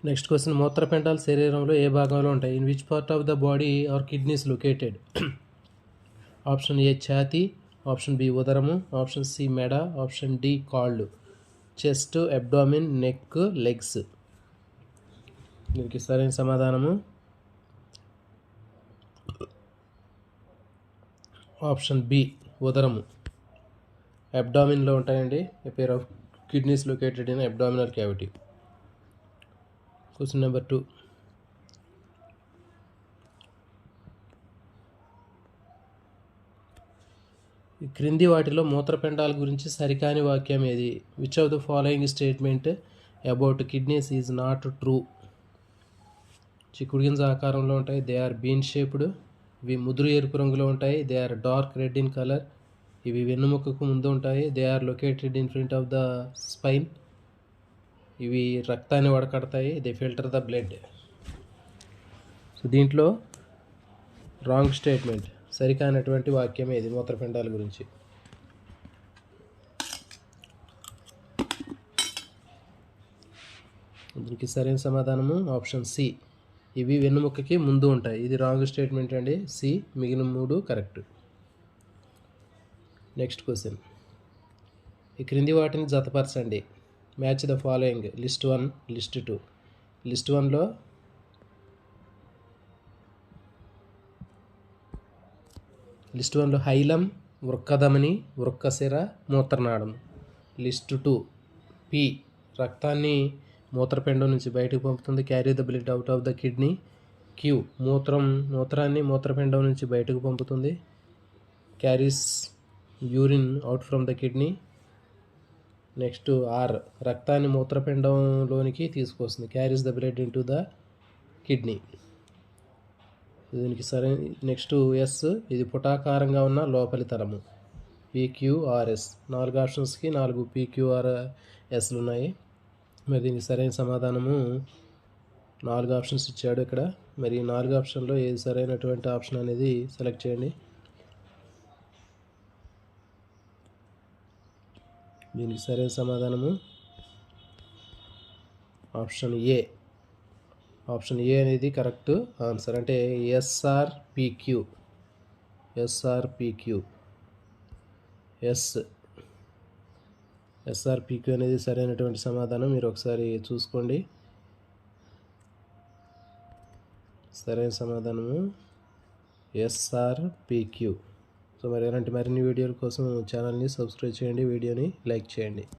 Next question, మూత్రపిండాలు శరీరంలో ఏ భాగంలో ఉంటాయి? In which part of the body are kidneys located? Option A ఛాతీ, ఆప్షన్ బి ఉదరము, ఆప్షన్ సి మెడ, ఆప్షన్ డి కాళ్ళు. Chest, abdomen, neck, legs. దీనికి సరైన సమాధానము ఆప్షన్ బి ఉదరము. అబ్డామిన్లో ఉంటాయండి. A pair of kidneys located in abdominal cavity. Question number 2. ఈ క్రింది వాటిలో మూత్రపిండాల గురించి సరికాని వాక్యం ఏది? Which of the following statement about kidneys is not true? చిక్కుడు గింజ ఆకారంలో ఉంటాయి. They are bean shaped. ఇవి ముదురు ఎరుపు రంగులో ఉంటాయి. They are dark red in colour. ఇవి వెన్నుముకకు ముందు ఉంటాయి. They are located in front of the spine. ఇవి రక్తాన్ని వడకడతాయి. They filter the blood. So దీంట్లో రాంగ్ స్టేట్మెంట్, సరికానటువంటి వాక్యం ఏది మూత్రపిండాల గురించి? దీనికి సరైన సమాధానము ఆప్షన్ సి, ఇవి వెన్నుముక్కకి ముందు ఉంటాయి. ఇది రాంగ్ స్టేట్మెంట్ అండి. సి, మిగిలిన 3 కరెక్ట్. నెక్స్ట్ క్వశ్చన్, ఈ క్రింది వాటిని జతపరచండి. Match the following. List 1, list 2. List 1లో హైలం, వృక్కధమని, వృక్కశిర, మూత్రనాళం. లిస్ట్ 2, పి, రక్తాన్ని మూత్రపిండం నుంచి బయటకు పంపుతుంది. Carry the blood out of the kidney. Q, మూత్రాన్ని మూత్రపిండం నుంచి బయటకు పంపుతుంది. Carries urine out from the kidney. Next R, రక్తాన్ని మూత్రపిండంలోనికి తీసుకొస్తుంది. Carries the blood into the kidney. దీనికి సరైన నెక్స్ట్ ఎస్, ఇది పుటాకారంగా ఉన్న లోపలి తలము. PQRS. 4 ఆప్షన్స్కి 4 PQRSలు ఉన్నాయి. మరి దీనికి సరైన సమాధానము 4 ఆప్షన్స్ ఇచ్చాడు ఇక్కడ. మరి 4 ఆప్షన్లో ఏది సరైనటువంటి ఆప్షన్ అనేది సెలెక్ట్ చేయండి. దీనికి సరైన సమాధానము ఆప్షన్ ఏ. ఆప్షన్ ఏ అనేది కరెక్ట్ ఆన్సర్. అంటే SRPQ. SRPQ అనేది సరైనటువంటి సమాధానం. మీరు ఒకసారి చూసుకోండి. సరైన సమాధానము SRPQ. సో మరి ఇలాంటి మరిన్ని వీడియోల కోసం ఛానల్ని సబ్స్క్రైబ్ చేయండి, వీడియోని లైక్ చేయండి.